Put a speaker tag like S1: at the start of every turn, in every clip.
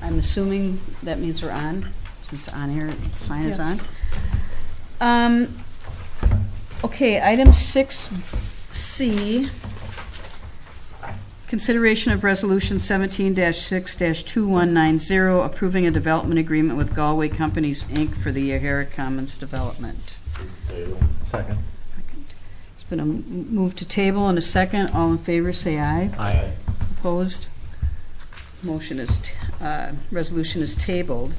S1: I'm assuming that means we're on, since on here, sign is
S2: Yes.
S1: on. Okay, item 6C, consideration of resolution 17-6-2190, approving a development agreement with Galway Companies, Inc. for the O'Hara Commons development.
S3: Second.
S1: It's been a move to table and a second. All in favor, say aye.
S3: Aye.
S1: Opposed? Resolution is tabled.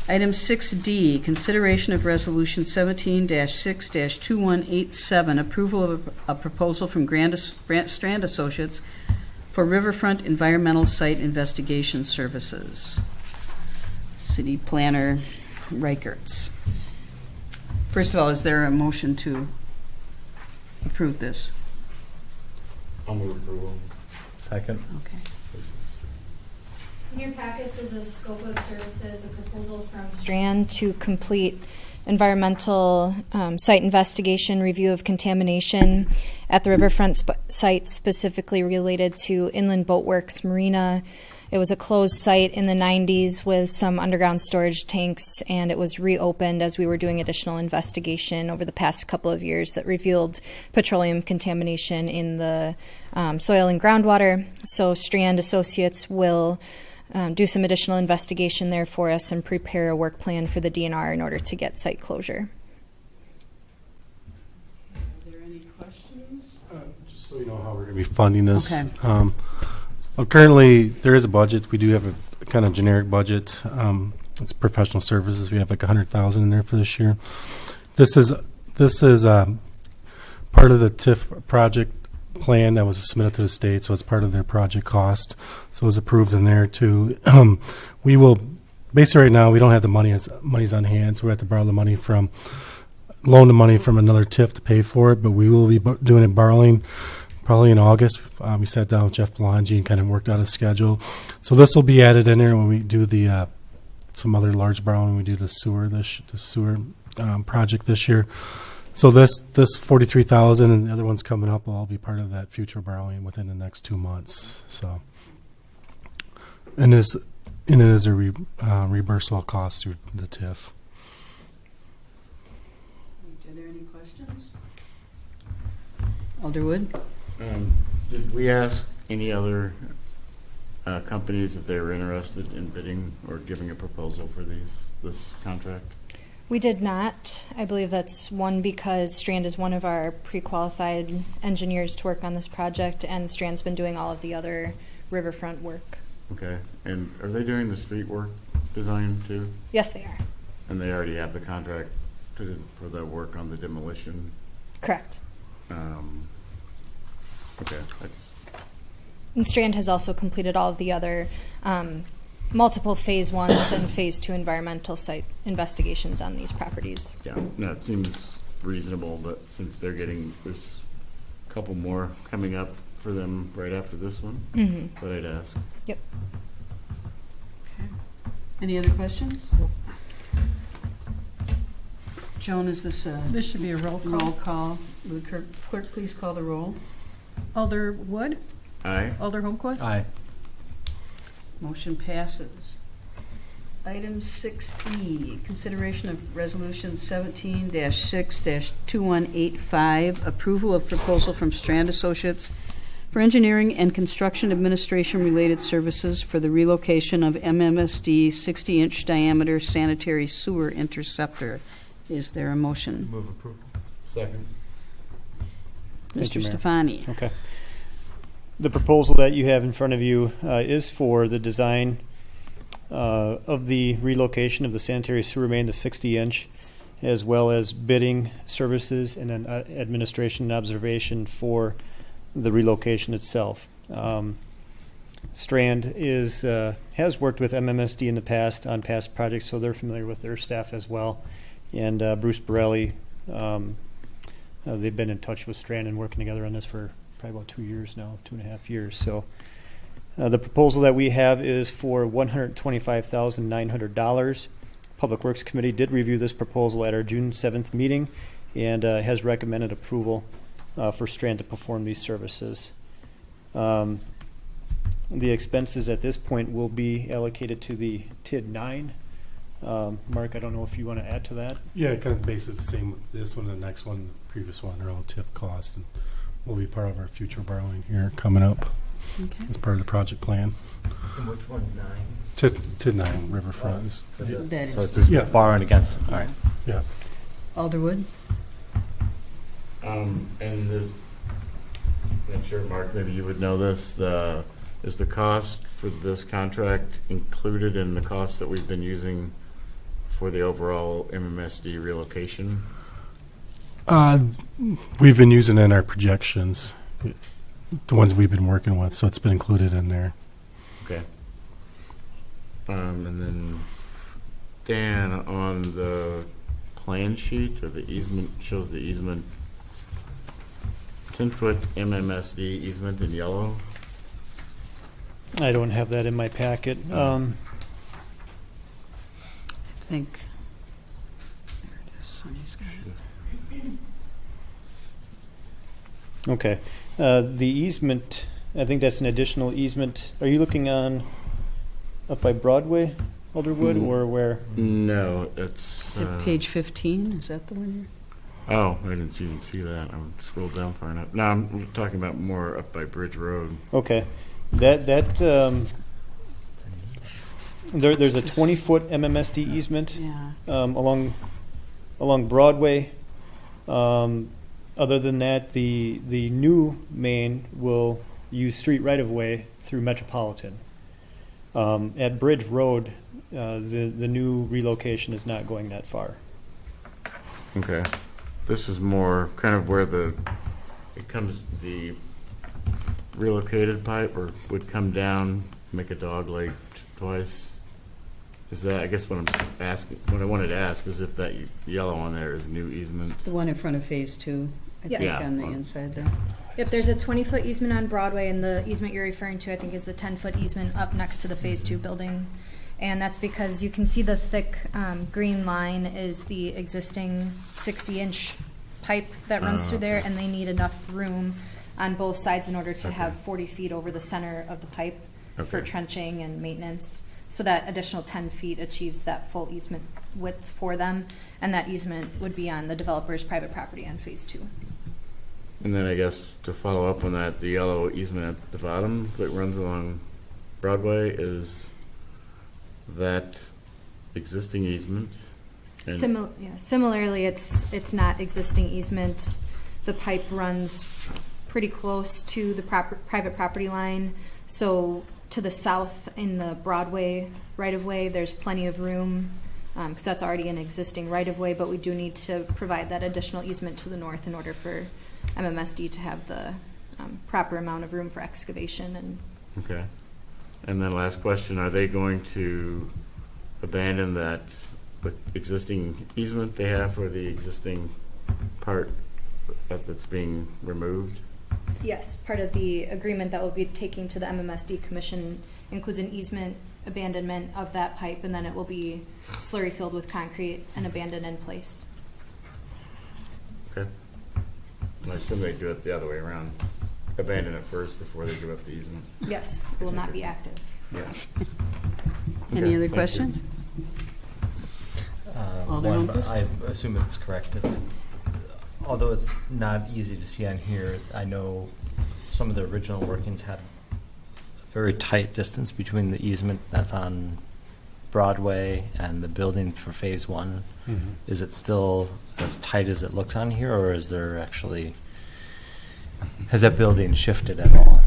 S1: Item 6D, consideration of resolution 17-6-2187, approval of a proposal from Strand Associates for Riverfront Environmental Site Investigation Services. City Planner Reichertz. First of all, is there a motion to approve this?
S4: I'll move approval.
S3: Second.
S1: Okay.
S5: In your packets is a scope of services, a proposal from Strand to complete environmental site investigation, review of contamination at the Riverfront site, specifically related to Inland Boatworks Marina. It was a closed site in the 90s with some underground storage tanks, and it was reopened as we were doing additional investigation over the past couple of years that revealed petroleum contamination in the soil and groundwater. So Strand Associates will do some additional investigation there for us and prepare a work plan for the DNR in order to get site closure.
S1: Are there any questions?
S3: Just so you know how we're going to be funding this.
S1: Okay.
S3: Well, currently, there is a budget. We do have a kind of generic budget. It's professional services. We have like $100,000 in there for this year. This is part of the TIF project plan that was submitted to the state, so it's part of their project cost. So it's approved in there too. We will basically right now we don't have the money's on hand, so we have to borrow the money from loan the money from another TIF to pay for it. But we will be doing it borrowing probably in August. We sat down with Jeff Belangi and kind of worked out a schedule. So this will be added in there when we do the some other large borrowing. We do the sewer project this year. So this $43,000 and the other ones coming up will all be part of that future borrowing within the next 2 months. So, and it is a reimbursable cost through the TIF.
S1: Are there any questions? Alderwood?
S4: Did we ask any other companies if they were interested in bidding or giving a proposal for this contract?
S5: We did not. I believe that's one because Strand is one of our pre-qualified engineers to work on this project, and Strand's been doing all of the other riverfront work.
S4: Okay. And are they doing the street work design too?
S5: Yes, they are.
S4: And they already have the contract for the work on the demolition?
S5: Correct.
S4: Okay.
S5: And Strand has also completed all of the other multiple phase 1s and phase 2 environmental site investigations on these properties.
S4: Yeah. No, it seems reasonable, but since there's a couple more coming up for them right after this one, but I'd ask.
S5: Yep.
S1: Okay. Any other questions? Joan, is this a
S2: This should be a roll
S1: roll
S2: call.
S1: call? Would clerk please call the roll?
S2: Alder Wood,
S4: Aye.
S2: Alder Holmquist.
S3: Aye.
S1: Motion passes. Item 6E, consideration of resolution 17-6-2185, approval of proposal from Strand Associates for engineering and construction administration related services for the relocation of MMSD 60-inch diameter sanitary sewer interceptor. Is there a motion?
S4: Move approval. Second.
S6: Thank
S1: Mr.
S6: you, Mayor.
S1: Stefani.
S6: Okay. The proposal that you have in front of you is for the design of the relocation of the sanitary sewer main to 60-inch, as well as bidding services and then administration and observation for the relocation itself. Strand has worked with MMSD in the past on past projects, so they're familiar with their staff as well. And Bruce Borelli, they've been in touch with Strand and working together on this for probably about 2 years now, 2.5 years. So the proposal that we have is for $125,900. Public Works Committee did review this proposal at our June 7th meeting and has recommended approval for Strand to perform these services. The expenses at this point will be allocated to the TID 9. Mark, I don't know if you want to add to that.
S3: Yeah, it kind of bases the same with this one, the next one, the previous one, are all TIF costs, and will be part of our future borrowing here coming up
S1: Okay.
S3: as part of the project plan.
S7: And which one, 9?
S3: TID 9 Riverfront is,
S7: For this.
S1: That
S7: So
S1: is-
S7: it's just
S3: Yeah.
S7: borrowing against, all right.
S3: yeah.
S1: Alderwood?
S4: And this, I'm not sure, Mark, maybe you would know this, is the cost for this contract included in the cost that we've been using for the overall MMSD relocation?
S3: We've been using it in our projections, the ones we've been working with, so it's been included in there.
S4: Okay. And then, Dan, on the plan sheet, or the easement, shows the easement, 10-foot MMSD easement in yellow.
S6: I don't have that in my packet.
S1: I think. There it is. Sonya's got it.
S6: Okay. The easement, I think that's an additional easement. Are you looking on up by Broadway, Alderwood,
S4: Mm.
S6: or where?
S4: No, it's.
S1: Is it page 15? Is that the one
S4: Oh, I didn't even see that. I scrolled down far enough. No, I'm talking about more up by Bridge Road.
S6: Okay. There's a 20-foot MMSD easement
S1: you're? Yeah.
S6: along Broadway. Other than that, the new main will use street right-of-way through Metropolitan. At Bridge Road, the new relocation is not going that far.
S4: Okay. This is more kind of where the relocated pipe or would come down, make a dog leg twice. Is that, I guess what I wanted to ask was if that yellow on there is new easement.
S1: It's the one in front of phase 2, I
S5: Yes.
S1: think,
S4: Yeah.
S1: on the inside there.
S5: Yep, there's a 20-foot easement on Broadway, and the easement you're referring to, I think, is the 10-foot easement up next to the Phase 2 building. And that's because you can see the thick green line is the existing 60-inch pipe that runs through there, and they need enough room on both sides in order to have 40 feet over the center of the pipe for
S4: Okay.
S5: trenching and maintenance. So that additional 10 feet achieves that full easement width for them, and that easement would be on the developer's private property on Phase 2.
S4: And then I guess to follow up on that, the yellow easement at the bottom that runs along Broadway, is that existing easement? And-
S5: Similarly, it's not existing easement. The pipe runs pretty close to the private property line. So to the south in the Broadway right-of-way, there's plenty of room because that's already an existing right-of-way, but we do need to provide that additional easement to the north in order for MMSD to have the proper amount of room for excavation. And
S4: Okay. And then last question, are they going to abandon that existing easement they have for the existing part that's being removed?
S5: yes, part of the agreement that we'll be taking to the MMSD Commission includes an easement abandonment of that pipe, and then it will be slurry filled with concrete and abandoned in place.
S4: Okay. And I assume they do it the other way around. Abandon it first before they give up the easement.
S5: Yes, it will not be active.
S4: Yes.
S1: Any
S4: Okay,
S1: other
S4: thank you.
S1: questions? Alder
S7: One,
S1: Holmquist?
S7: I assume it's correct. Although it's not easy to see on here, I know some of the original workings had a very tight distance between the easement that's on Broadway and the building for Phase 1.
S6: Mm-hmm.
S7: Is it still as tight as it looks on here, or is there actually, has that building shifted at all?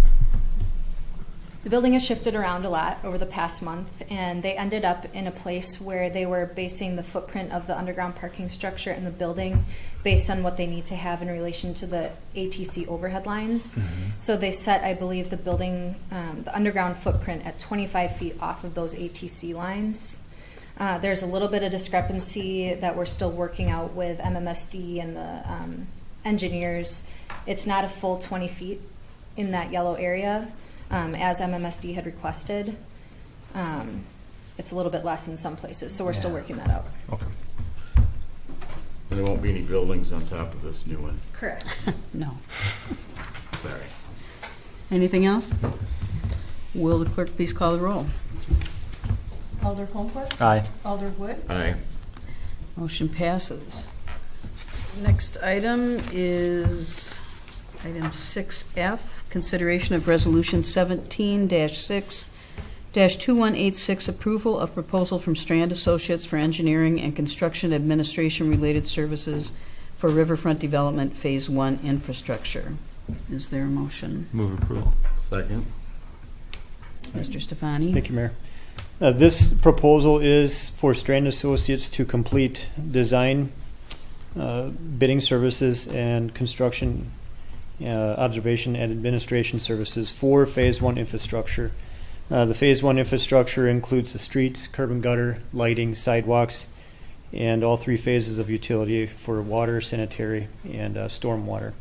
S5: The building has shifted around a lot over the past month, and they ended up in a place where they were basing the footprint of the underground parking structure in the building based on what they need to have in relation to the ATC overhead lines. So they set, I believe, the building, the underground footprint at 25 feet off of those ATC lines. There's a little bit of discrepancy that we're still working out with MMSD and the engineers. It's not a full 20 feet in that yellow area, as MMSD had requested. It's a little bit less in some places, so we're still
S7: Yeah.
S5: working that out.
S7: Okay.
S4: And there won't be any buildings on top of this new one.
S5: Correct.
S1: No.
S4: Sorry.
S1: Anything else? Will the clerk please call the roll?
S2: Alder Holmquist.
S7: Aye.
S2: Alder Wood.
S4: Aye.
S1: Motion passes. Next item is item 6F, consideration of Resolution 17-6-2186, approval of proposal from Strand Associates for engineering and construction administration-related services for Riverfront Development Phase 1 infrastructure. Is there a motion?
S7: Move approval.
S4: Second.
S1: Mr. Stefani?
S6: Thank you, Mayor. This proposal is for Strand Associates to complete design, bidding services, and construction, observation and administration services for Phase 1 infrastructure. The Phase 1 infrastructure includes the streets, curb and gutter, lighting, sidewalks, and all three phases of utility for water, sanitary, and stormwater.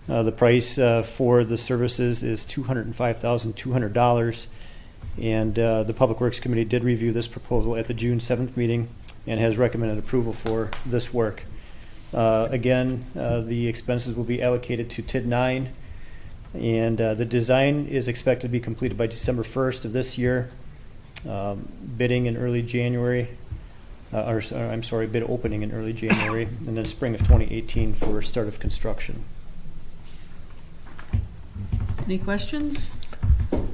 S6: The price for the services is $205,200, and the Public Works Committee did review this proposal at the June 7th meeting and has recommended approval for this work. Again, the expenses will be allocated to TID 9, and the design is expected to be completed by December 1st of this year. Bidding in early January, bid opening in early January, and then spring of 2018 for start of construction.
S1: Any questions? No.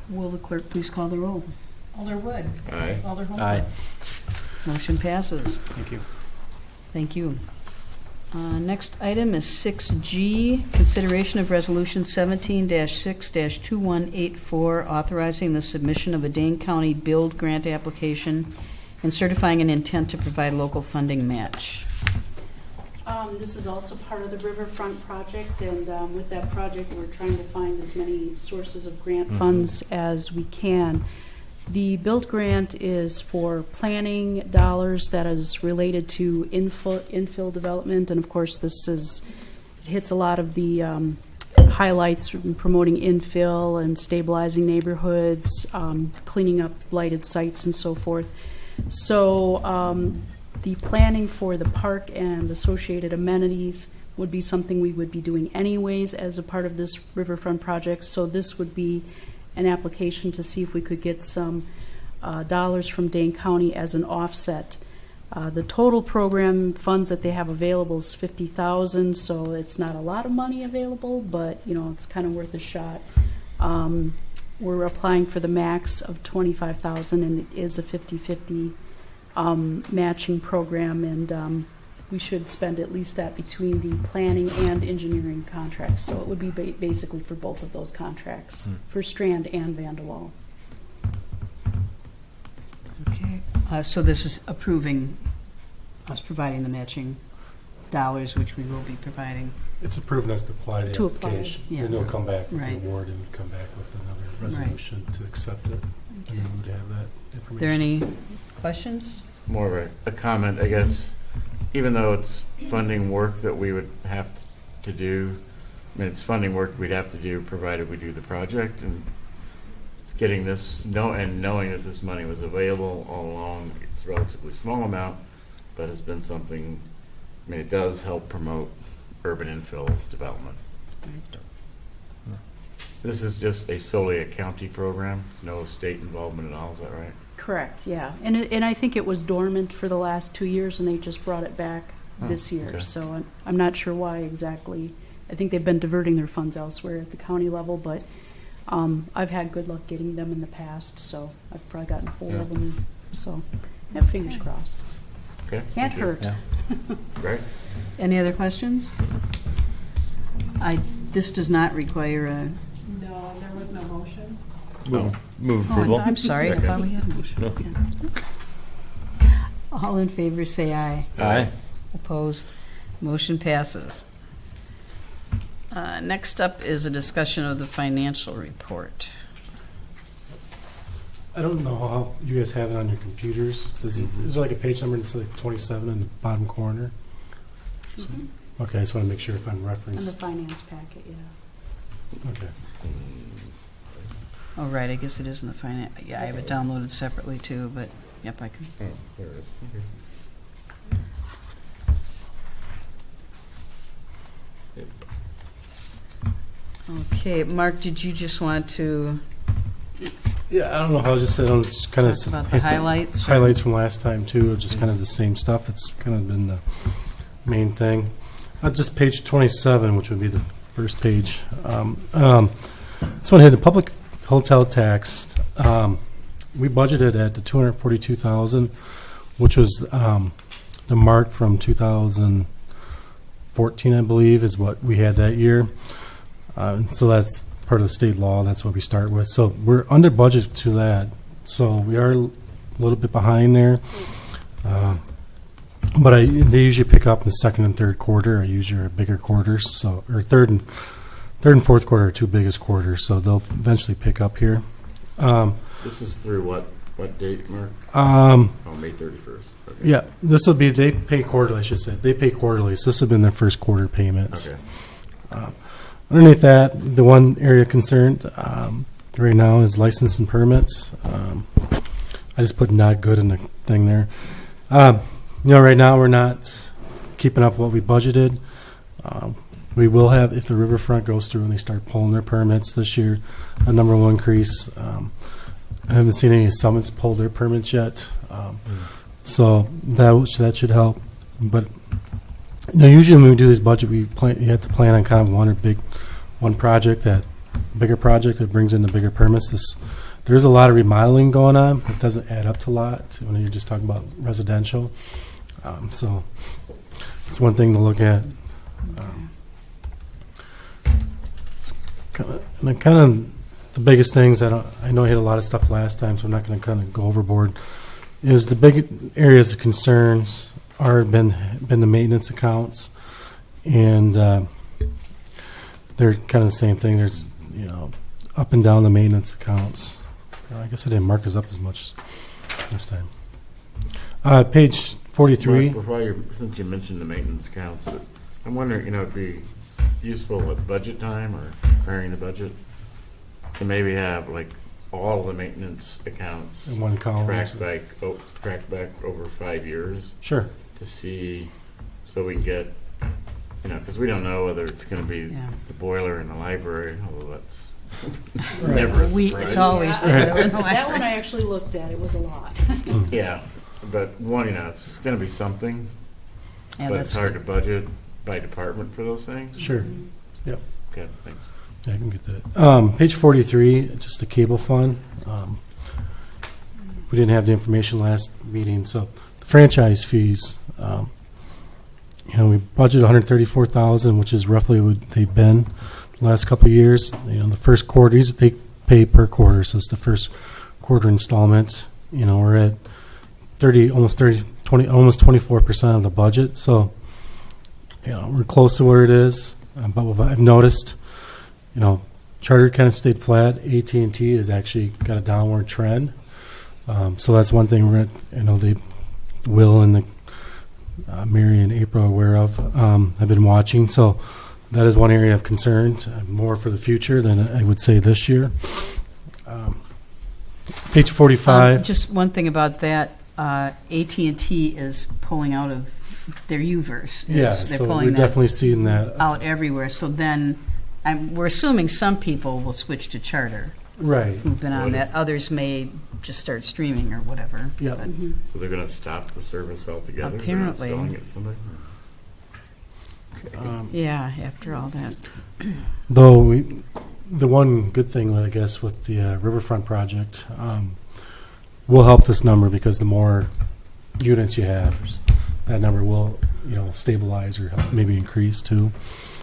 S1: Will the clerk please call the roll?
S2: Alder Wood.
S4: Aye.
S2: Alder Holmquist.
S7: Aye.
S1: Motion passes.
S6: Thank you.
S1: Thank you. Next item is 6G, consideration of Resolution 17-6-2184, authorizing the submission of a Dane County Build Grant application and certifying an intent to provide local funding match.
S8: This is also part of the Riverfront project, and with that project, we're trying to find as many sources of grant funds as we can. The build grant is for planning dollars that is related to infill development, and of course, it hits a lot of the highlights in promoting infill and stabilizing neighborhoods, cleaning up blighted sites, and so forth. So the planning for the park and associated amenities would be something we would be doing anyways as a part of this Riverfront project. So this would be an application to see if we could get some dollars from Dane County as an offset. The total program funds that they have available is $50,000, so it's not a lot of money available, but it's kind of worth a shot. We're applying for the max of $25,000, and it is a 50-50 matching program, and we should spend at least that between the planning and engineering contracts. So it would be basically for both of those contracts, for Strand and Vanderwall.
S1: Okay. So this is approving us providing the matching dollars, which we will be providing.
S3: It's approving us to apply the
S8: To apply,
S3: application.
S1: yeah.
S3: Then they'll come back with the
S1: Right.
S3: award and come back with another resolution to accept it.
S1: Okay.
S3: And then we'd have that information.
S1: Are there any questions?
S4: More of a comment, I guess. Even though it's funding work that we would have to do, I mean, it's funding work we'd have to do provided we do the project, and getting this, knowing that this money was available all along, it's a relatively small amount, but has been something, I mean, it does help promote urban infill development. This is just solely a county program, no state involvement at all, is that right?
S8: Correct, yeah. And I think it was dormant for the last 2 years, and they just brought it back this year.
S4: okay.
S8: So I'm not sure why exactly. I think they've been diverting their funds elsewhere at the county level, but I've had good luck getting them in the past, so I've probably gotten 4 of them. So I have fingers crossed.
S4: Okay.
S8: Can't
S4: thank you.
S8: hurt.
S7: Yeah.
S4: Right?
S1: Any other questions? This does not require a...
S2: No, there was no motion.
S7: Move
S1: Oh,
S7: approval.
S1: I'm sorry, I
S4: Second.
S1: thought we had a motion. Okay. All in favor, say aye.
S7: Aye.
S1: Opposed? Motion passes. Next up is a discussion of the financial report.
S3: I don't know how you guys have it on your computers. Is there like a page number that's like 27 in the bottom corner? So- Okay, I just want to make sure if I'm
S8: And the
S3: referenced.
S8: finance packet, yeah.
S3: Okay.
S1: Oh, right, I guess it is in the finance. Yeah, I have it downloaded separately too, but, yep, I can.
S4: Oh, there it is. Okay. Yep.
S1: Okay, Mark, did you just want to
S3: Yeah, I don't know how I just said, I'm just kind of.
S1: talk about the highlights? or-
S3: Highlights from last time too, just kind of the same stuff. That's kind of been the main thing. Just page 27, which would be the first page. This one had the public hotel tax. We budgeted at the 242,000, which was the mark from 2014, I believe, is what we had that year. So that's part of the state law. That's what we start with. So we're under budget to that. So we are a little bit behind there. But they usually pick up in the second and third quarter. Are usually our bigger quarters. So or third and fourth quarter are two biggest quarters. So they'll eventually pick up here.
S4: This is through what date, Mark? May 31st. Okay.
S3: Yeah, this will be, they pay quarterly, I should say. They pay quarterly, so this has been their first quarter payments.
S4: Okay.
S3: Underneath that, the one area concerned right now is license and permits. I just put not good in the thing there. Right now we're not keeping up what we budgeted. We will have, if the Riverfront goes through and they start pulling their permits this year, a number will increase. I haven't seen any summits pull their permits yet. So that should help. But usually when we do this budget, you have to plan on kind of one project, bigger project that brings in the bigger permits. There's a lot of remodeling going on, but it doesn't add up to a lot when you're just talking about residential. So it's one thing to look at. Kind of the biggest things I know I hit a lot of stuff last time, so I'm not going to kind of go overboard. Is the big areas of concerns are been the maintenance accounts, and they're kind of the same thing. There's up and down the maintenance accounts. I guess I didn't mark this up as much this time. Page 43.
S4: Mark, since you mentioned the maintenance accounts, I'm wondering, it'd be useful at budget time or preparing the budget to maybe have like all the maintenance accounts
S3: In one column.
S4: tracked back over 5 years
S3: Sure.
S4: to see, so we can get, because we don't know whether it's going to be
S1: Yeah.
S4: the boiler in the library, although that's
S3: Right.
S4: never a surprise.
S1: It's always
S8: Yeah,
S1: there.
S8: that one I actually looked at, it was a lot.
S4: Yeah, but one, it's going to be something,
S1: Yeah,
S4: but it's
S1: that's
S4: hard to budget by department for those things.
S3: Sure.
S4: Okay, thanks.
S3: Yeah, I can get that. Page 43, just the cable fund. We didn't have the information last meeting, so the franchise fees. We budgeted 134,000, which is roughly what they've been the last couple of years. The first quarter, they pay per quarter, so it's the first quarter installment. We're at almost 24% of the budget, so we're close to where it is. But what I've noticed, Charter kind of stayed flat. AT&T has actually got a downward trend. So that's one thing they Will and Mary and April are aware of. I've been watching. So that is one area of concern, more for the future than I would say this year. Page 45.
S1: just one thing about that. AT&T is pulling out of their UVerse.
S3: Yeah,
S1: They're
S3: so
S1: pulling
S3: we're
S1: that
S3: definitely seeing that.
S1: out everywhere. So then we're assuming some people will switch to Charter
S3: Right.
S1: who've been on that. Others may just start streaming or whatever.
S3: Yeah.
S1: But
S4: So they're going to stop the service altogether?
S1: Apparently.
S4: They're not selling it to somebody?
S1: yeah, after all that.
S3: Though the one good thing, I guess, with the Riverfront project will help this number because the more units you have, that number will stabilize or maybe increase too.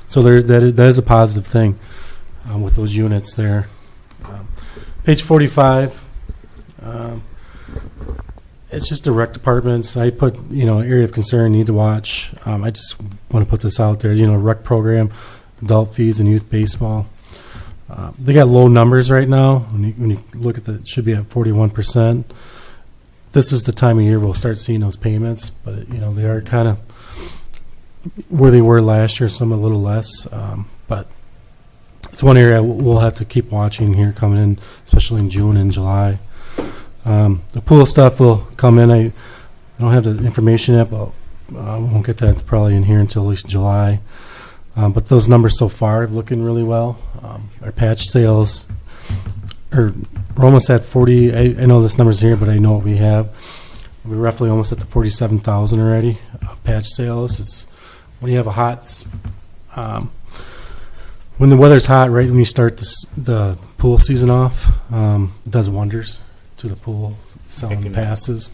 S3: So that is a positive thing with those units there. Page 45. It's just the rec departments. I put area of concern, need to watch. I just want to put this out there. Rec program, adult fees, and youth baseball. They got low numbers right now. When you look at that, it should be at 41%. This is the time of year we'll start seeing those payments, but they are kind of where they were last year, some a little less. But it's one area we'll have to keep watching here coming in, especially in June and July. The pool stuff will come in. I don't have the information yet, but I won't get that probably in here until at least July. But those numbers so far are looking really well. Our patch sales, we're almost at 40, I know this number's here, but I know what we have. We're roughly almost at the 47,000 already of patch sales. It's when you have a when the weather's hot, right when you start the pool season off, it does wonders to the pool, selling
S4: can,
S3: passes.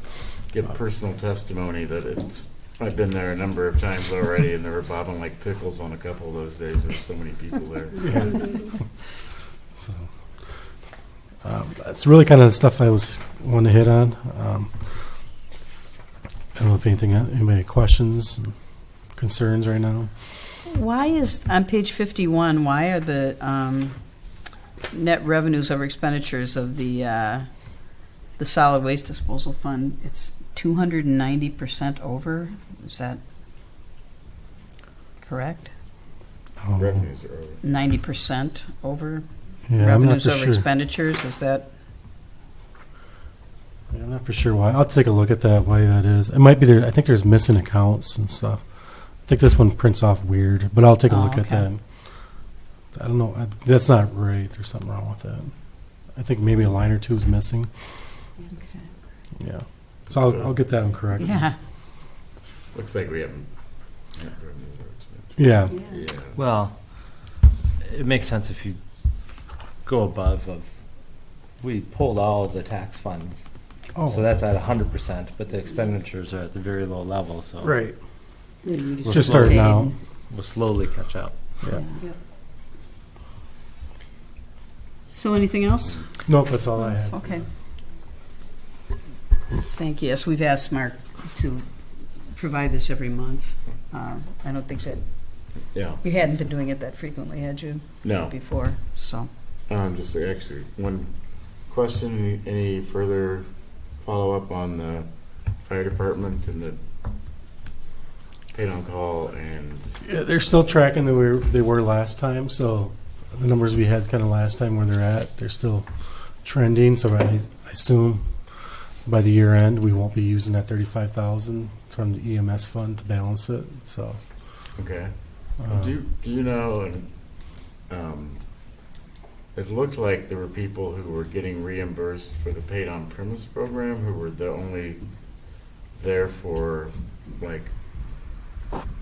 S4: Give personal testimony that I've been there a number of times already, and they were bobbing like pickles on a couple of those days. There's so many people there.
S3: So that's really kind of the stuff I wanted to hit on. I don't know if anybody have questions, concerns right now.
S1: Why is, on page 51, why are the net revenues over expenditures of the solid waste disposal fund, it's 290% over? Is that correct?
S3: Oh,
S4: Revenues are over.
S1: 90% over
S3: yeah, I'm not
S1: revenues
S3: for
S1: over
S3: sure.
S1: expenditures, is that?
S3: Yeah, I'm not for sure why. I'll take a look at that, why that is. It might be there. I think there's missing accounts and stuff. I think this one prints off weird, but I'll take a
S1: Oh,
S3: look at
S1: okay.
S3: that. I don't know. That's not right. There's something wrong with that. I think maybe a line or two is missing. Yeah. So I'll get that one corrected.
S1: Yeah.
S4: Looks like we haven't. Net revenues are expensive.
S3: Yeah.
S4: Yeah.
S7: Well, it makes sense if you go above we pulled all the tax funds.
S3: Oh.
S7: So that's at 100%, but the expenditures are at the very low level, so.
S3: Right.
S1: You
S3: Just starting out.
S7: We'll slowly catch up.
S3: Yeah.
S1: So anything else?
S3: Nope, that's all I have.
S1: Okay. Thank you. Yes, we've asked Mark to provide this every month. I don't think that,
S4: Yeah.
S1: you hadn't been doing it that frequently, had you,
S4: No.
S1: before? So,
S4: Just actually one question. Any further follow up on the fire department and the paid on call and
S3: Yeah, they're still tracking they were last time, so the numbers we had kind of last time where they're at, they're still trending, so I assume by the year end, we won't be using that 35,000 from the EMS fund to balance it, so.
S4: okay? Do you know? And it looked like there were people who were getting reimbursed for the paid on premise program who were only there for like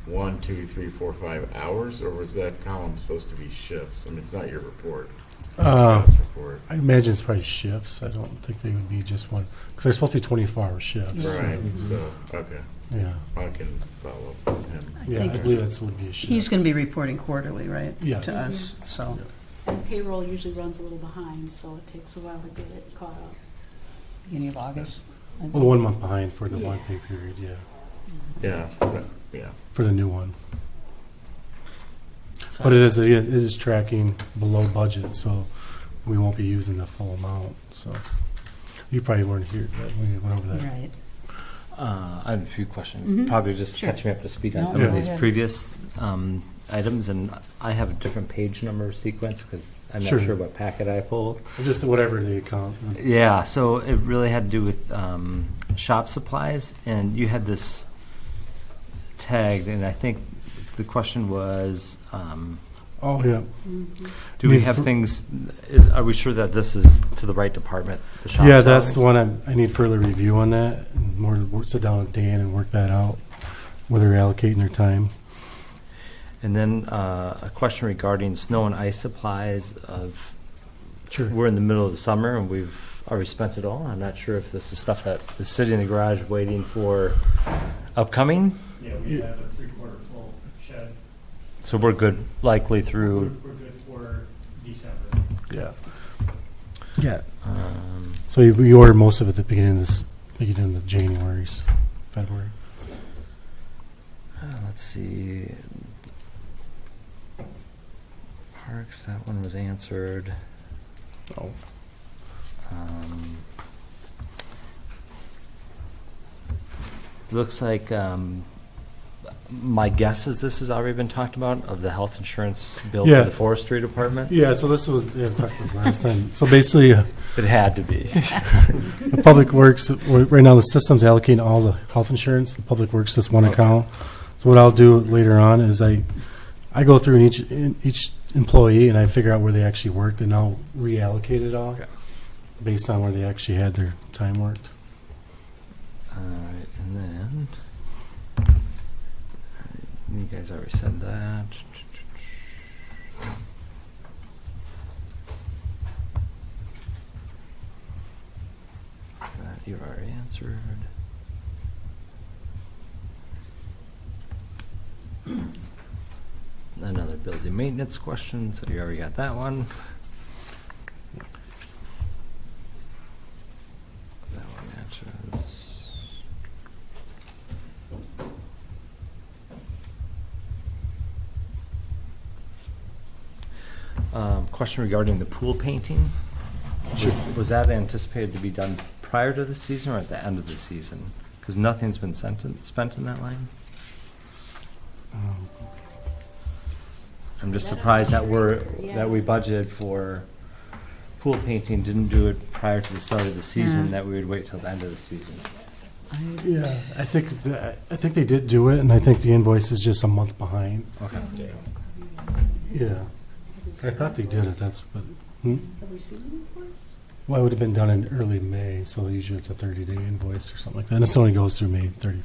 S4: 1, 2, 3, 4, 5 hours, or was that column supposed to be shifts? I mean, it's not your report. It's Scott's report.
S3: I imagine it's probably shifts. I don't think they would be just one, because they're supposed to be 24-hour shifts.
S4: Right. So okay,
S3: Yeah,
S4: I can follow up with him.
S3: yeah, I
S1: think
S3: believe that's would be a shift.
S1: he's going to be reporting quarterly, right?
S3: Yes.
S1: To us, so.
S8: And payroll usually runs a little behind, so it takes a while to get it caught up.
S1: Beginning of August. I
S3: Well,
S1: think.
S3: 1 month behind for the
S8: Yeah.
S3: one pay period, yeah,
S4: Yeah.
S3: for the new one. But it is tracking below budget, so we won't be using the full amount, so. You probably weren't here when we went over that.
S1: Right.
S7: I have a few questions.
S1: Mhm.
S7: Probably just
S1: Sure.
S7: catch me up to speed on
S1: No,
S7: some of
S3: go
S7: these
S1: ahead.
S7: previous items, and I have a different page number sequence because I'm
S3: Sure.
S7: not sure what packet I pulled.
S3: Just whatever the account.
S7: Yeah, so it really had to do with shop supplies, and you had this tagged, and I think the question was,
S3: Oh, yeah.
S7: do we
S3: We've-
S7: have things, are we sure that this is to the right department? The shop
S3: Yeah, that's the
S7: supplies?
S3: one I need further review on that, and more sit down with Dan and work that out, where they're allocating their time.
S7: And then a question regarding snow and ice supplies of,
S3: Sure.
S7: we're in the middle of the summer and we've already spent it all. I'm not sure if this is stuff that is sitting in the garage waiting for upcoming.
S6: Yeah, we have a 3/4 full shed.
S7: So we're good likely through.
S6: We're good for December.
S3: Yeah. Yeah. So we ordered most of it at the beginning of January, February.
S7: Let's see. Parks, that one was answered.
S3: Oh.
S7: Looks like my guess is this has already been talked about, of the health insurance bill
S3: Yeah.
S7: for the forestry department.
S3: Yeah, so this was, yeah, we talked about this last time. So basically,
S7: It had to be.
S3: the Public Works, right now the system's allocating all the health insurance, the Public Works, this one
S7: Okay.
S3: account. So what I'll do later on is I go through in each employee and I figure out where they actually worked, and I'll reallocate it all
S7: Okay.
S3: based on where they actually had their time worked.
S7: All right, and then you guys already said that. That you've already answered. Another building maintenance question, so you already got that one. That one matches. Question regarding the pool painting. Was that anticipated to be done prior to the season or at the end of the season? Because nothing's been spent in that line. I'm just surprised that we budgeted for pool painting, didn't do it prior to the start of the season,
S1: Yeah.
S7: that we would wait till the end of the season.
S3: Yeah, I think they did do it, and I think the invoice is just a month behind.
S7: Okay.
S3: Yeah, I thought they did it. That's but.
S2: Have we seen the invoice?
S3: Well, it would have been done in early May, so usually it's a 30-day invoice or something like that. And this only goes through May 30.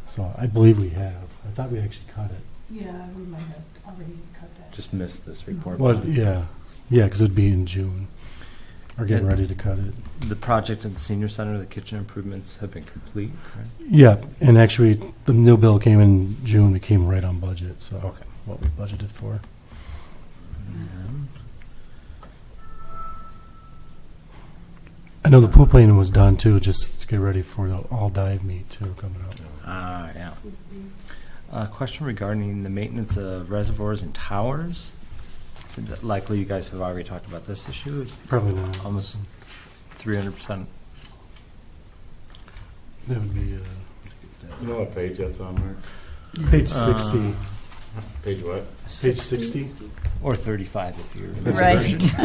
S3: So I believe we have. I thought we actually cut it.
S2: Yeah, we might have already cut that.
S7: Just missed this report.
S3: Well, yeah, because it'd be in June. We're getting ready to cut it.
S7: The project at the senior center, the kitchen improvements have been complete, right?
S3: Yeah, and actually, the new bill came in June. It came right on budget, so
S7: Okay.
S3: what we budgeted for.
S7: And
S3: I know the pool painting was done too, just to get ready for the all dive meet too coming up.
S7: yeah. Question regarding the maintenance of reservoirs and towers. Likely you guys have already talked about this issue.
S3: Probably not.
S7: Almost 300%.
S3: That would be
S4: You know what page that's on, Mark?
S3: page 60.
S4: Page what?
S3: Page 60.
S7: Or 35 if you're.
S3: That's a
S1: Right.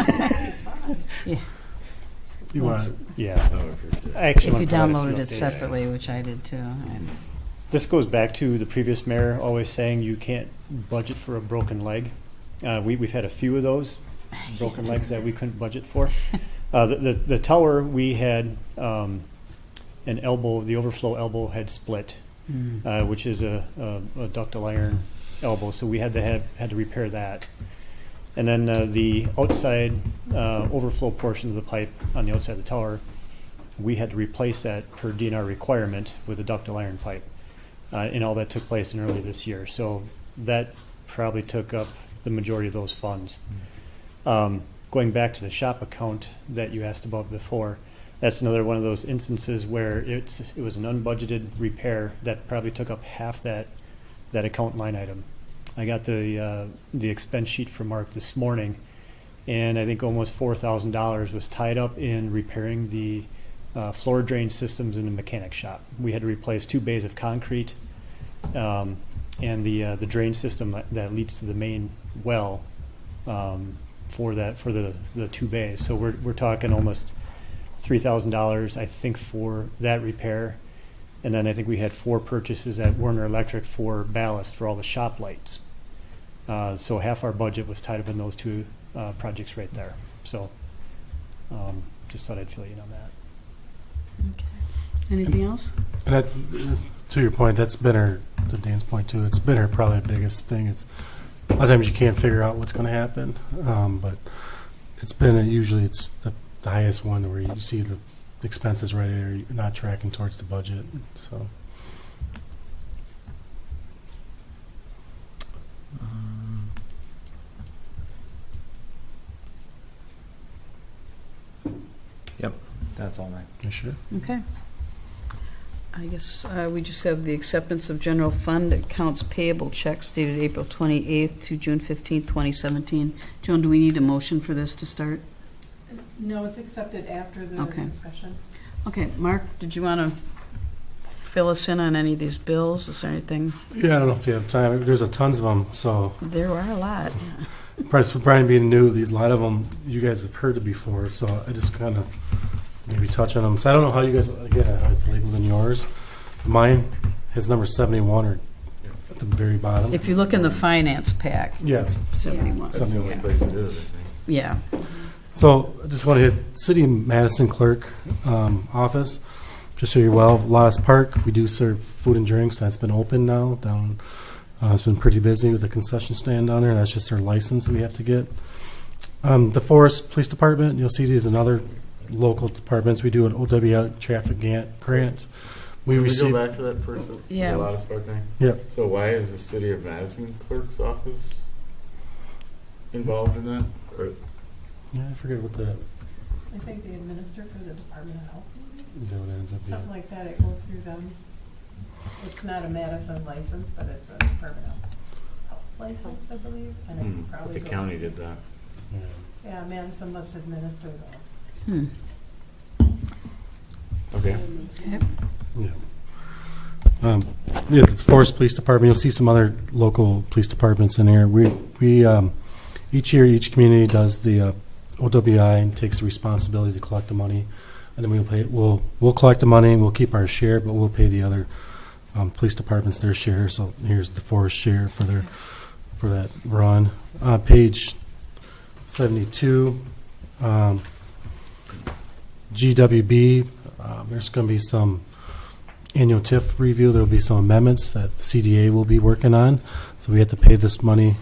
S3: You want?
S6: Yeah.
S4: Oh, I forget.
S6: I actually
S1: If
S6: want
S1: you
S6: to provide a
S1: downloaded
S6: few
S1: it
S6: updates.
S1: separately, which I did too.
S6: This goes back to the previous mayor always saying you can't budget for a broken leg. We've had a few of those broken legs that we couldn't budget for. The tower, we had an elbow, the overflow elbow had split, which is a ductile iron elbow, so we had to repair that. And then the outside overflow portion of the pipe on the outside of the tower, we had to replace that per DNR requirement with a ductile iron pipe. And all that took place in early this year. So that probably took up the majority of those funds. Going back to the shop account that you asked about before, that's another one of those instances where it was an unbudgeted repair that probably took up half that account line item. I got the expense sheet from Mark this morning, and I think almost $4,000 was tied up in repairing the floor drain systems in the mechanic shop. We had to replace 2 bays of concrete, and the drain system that leads to the main well for the 2 bays. So we're talking almost $3,000, I think, for that repair. And then I think we had 4 purchases at Werner Electric for ballast for all the shop lights. So half our budget was tied up in those 2 projects right there. So just thought I'd fill you in on that.
S1: Anything else?
S3: And that's to your point. That's been to Dan's point too. It's been our probably biggest thing. It's a lot of times you can't figure out what's going to happen, but it's been usually it's the highest one where you see the expenses right there. You're not tracking towards the budget. So
S7: Yep, that's all mine.
S3: you sure?
S1: Okay. I guess we just have the acceptance of general fund accounts payable checks dated April 28th to June 15th, 2017. Joan, do we need a motion for this to start?
S2: No, it's accepted after the
S1: Okay.
S2: discussion.
S1: Okay, Mark, did you want to fill us in on any of these bills? Is there anything?
S3: Yeah, I don't know if you have time. There's a tons of them. So
S1: There are a lot.
S3: price for Brian being new, a lot of them you guys have heard it before. So I just kind of maybe touch on them. So I don't know how you guys, again, how it's labeled in yours. Mine has number 71 or the very bottom.
S1: If you look in the finance pack,
S3: Yes.
S1: 71.
S4: That's the only place it is, I think.
S1: Yeah.
S3: So I just want to hit City Madison Clerk office. Just so you're well, Lawless Park, we do serve food and drinks. That's been open now. Down, it's been pretty busy with the concession stand down there. That's just our license we have to get. The Forest Police Department, you'll see these in other local departments. We do an OWI traffic grant. We
S4: Can we
S3: receive.
S4: go back to that first,
S1: Yeah.
S4: the Lotus Park thing?
S3: Yeah.
S4: So why is the City of Madison Clerk's office involved in that? Or
S3: Yeah, I forget what that
S2: I think they administer for the Department of Health, maybe?
S3: is. That what it ends up being.
S2: Something like that, it goes through them. It's not a Madison license, but it's a Department of Health license, I believe, and it probably
S4: the
S2: goes.
S4: county did that.
S3: Yeah.
S2: Yeah, Madison must administer those.
S1: Hmm.
S4: Okay.
S3: Yeah. Yeah, the Forest Police Department, you'll see some other local police departments in here. We each year, each community does the OWI and takes the responsibility to collect the money. And then we'll collect the money, we'll keep our share, but we'll pay the other police departments their share. So here's the Forest share for that run. Page 72, GWB, there's going to be some annual TIF review. There will be some amendments that the CDA will be working on. So we have to pay this money.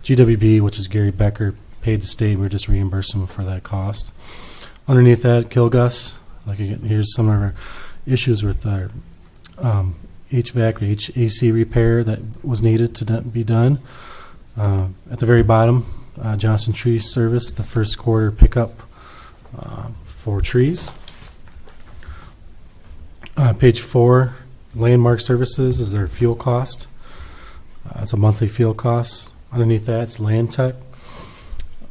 S3: GWB, which is Gary Becker, paid the state. We're just reimbursing them for that cost. Underneath that, Kilgus, like again, here's some of our issues with our HVAC or HAC repair that was needed to be done. At the very bottom, Johnson Tree Service, the first quarter pickup for trees. Page 4, Landmark Services is their fuel cost. It's a monthly fuel cost. Underneath that, it's Land Tech.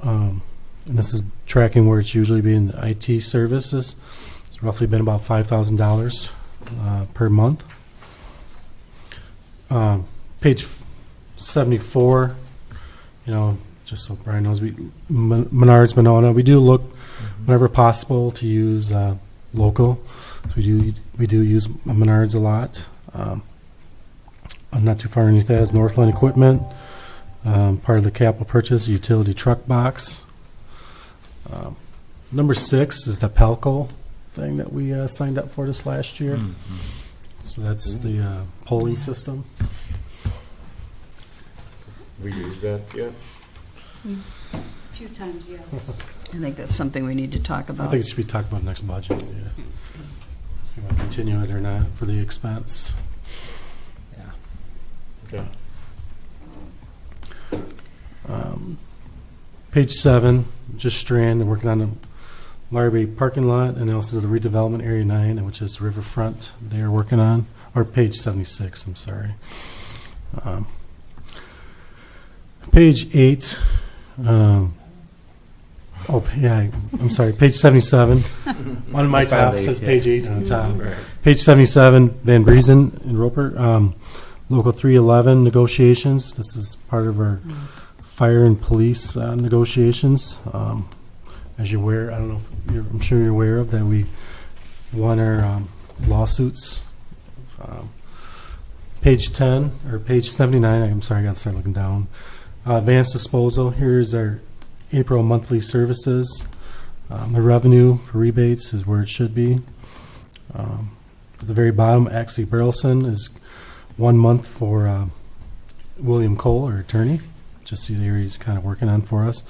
S3: And this is tracking where it's usually being IT services. It's roughly been about $5,000 per month. Page 74, just so Brian knows, Menards, Monona, we do look whenever possible to use local. So we do use Menards a lot. Not too far underneath that is Northland Equipment. Part of the capital purchase, utility truck box. Number 6 is the Pelco thing that we signed up for this last year. So that's the polling system.
S4: We used that yet?
S8: A few times, yes.
S1: I think that's something we need to talk
S3: I
S1: about.
S3: think it should be talked about next budget. Yeah. If you want to continue it or not for the expense.
S4: Okay.
S3: Page 7, just Strand, and working on the Larrabee parking lot, and also the redevelopment area 9, which is Riverfront. They are working on, or page 76. I'm sorry. Page 8. I'm sorry. Page 77. One of my top says page 8 on the top.
S4: Right.
S3: Page 77, Van Briesen and Roper, Local 311 negotiations. This is part of our fire and police negotiations. As you're aware, I don't know if I'm sure you're aware of that we won our lawsuits. Page 10 or page 79. I'm sorry, I got to start looking down. Advanced disposal. Here's our April monthly services. The revenue for rebates is where it should be. At the very bottom, actually, Burleson is 1 month for William Cole, our attorney. Just see there he's kind of working on for us.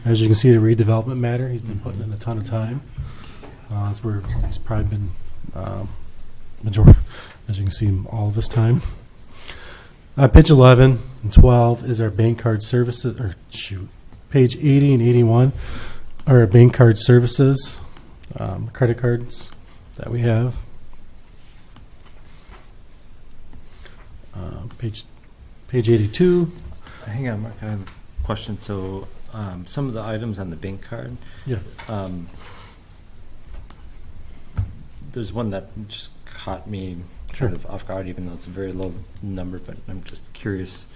S3: As you can see, the redevelopment matter, he's been putting in a ton of time. That's where he's probably been majority, as you can see, all of his time. Page 11 and 12 is our bank card services, page 80 and 81 are our bank card services, credit cards that we have. Page 82.
S7: Hang on, Mark, I have a question. So some of the items on the bank card,
S3: Yes.
S7: there's one that just caught me
S3: Sure.
S7: kind of off guard, even though it's a very low number, but I'm just curious.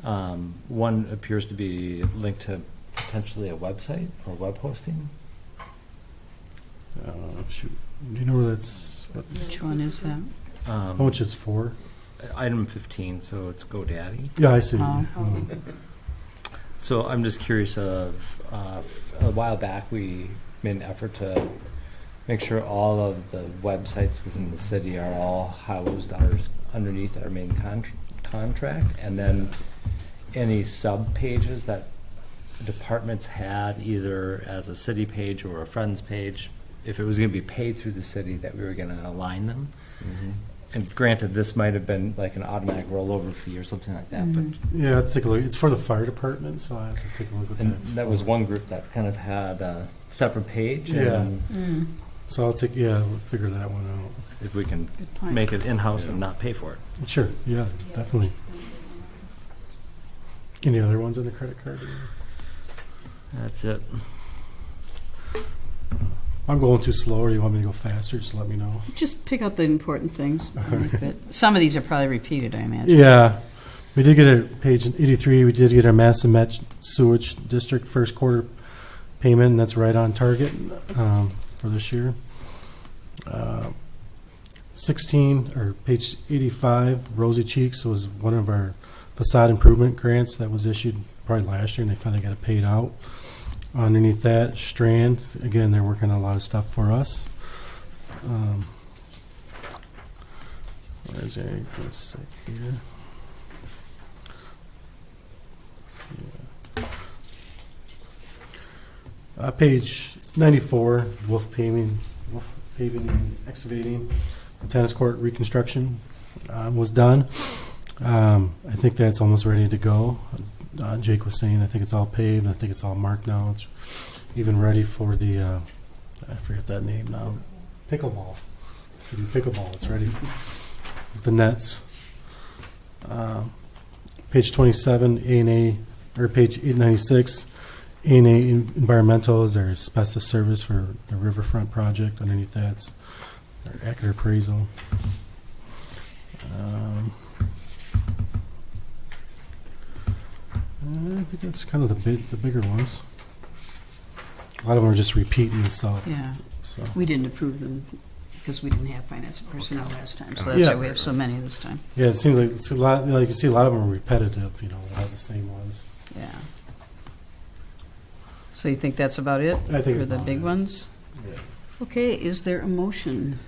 S7: One appears to be linked to potentially a website or web hosting.
S3: Do you know where that's?
S1: Which one is that?
S3: How much it's for?
S7: item 15, so it's GoDaddy.
S3: Yeah, I see.
S1: Oh.
S7: So I'm just curious of, a while back, we made an effort to make sure all of the websites within the city are all housed underneath our main contract, and then any sub-pages that departments had, either as a city page or a friends page, if it was going to be paid through the city, that we were going to align them. And granted, this might have been like an automatic rollover fee or something like that, but
S3: Yeah, let's take a look. It's for the fire department, so I have to take a look at
S7: and
S3: that. It's
S7: that
S3: for-
S7: was one group that kind of had a separate page.
S3: Yeah.
S7: And
S3: So I'll take, yeah, we'll figure that one out.
S7: if we can
S1: Good point.
S7: make it in-house and
S4: Yeah.
S7: not pay for it.
S3: Sure, yeah, definitely. Any other ones on the credit card?
S7: That's it.
S3: I'm going too slow, or you want me to go faster, just let me know.
S1: Just pick out the important things. Some of these are probably repeated, I imagine.
S3: Yeah, we did get a page 83, we did get our Mass and Met Sewage District first quarter payment, and that's right on target for this year. 16, or page 85, Rosy Cheeks was one of our facade improvement grants that was issued probably last year, and they finally got it paid out. Underneath that, Strand, again, they're working on a lot of stuff for us. Where is it? Let's see here. Page 94, Wolf Paving and Excavating, tennis court reconstruction was done. I think that's almost ready to go. Jake was saying, I think it's all paved, I think it's all marked now. It's even ready for the, I forget that name now, pickleball. For the pickleball, it's ready for the nets. Page 27, A&A, or page 896, A&A Environmental is our asbestos service for the Riverfront project. Underneath that's our accurate appraisal. I think that's kind of the bigger ones. A lot of them are just repeating and stuff.
S1: Yeah,
S3: So
S1: we didn't approve them because we didn't have finance and personnel last time, so that's
S3: Yeah.
S1: why we have so many this time.
S3: yeah, it seems like it's a lot. Like you see, a lot of them are repetitive. You know, a lot of the same ones.
S1: Yeah. So you think that's about it?
S3: I think it's
S1: for the
S3: about
S1: big
S3: it.
S1: ones?
S3: Yeah.
S1: Okay, is there a motion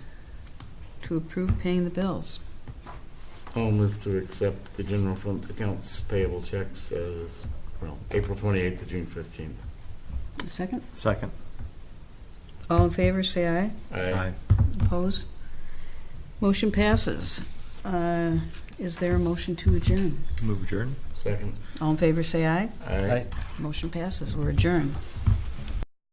S1: to approve paying the bills?
S4: I'll move to accept the general fund's accounts payable checks as, well, April 28th to June 15th.
S1: A second?
S7: Second.
S1: All in favor, say aye.
S7: Aye.
S1: Opposed? Motion passes. Is there a motion to adjourn?
S7: Move adjourn.
S4: Second.
S1: All in favor, say aye.
S4: Aye.
S1: Motion passes. We're adjourned.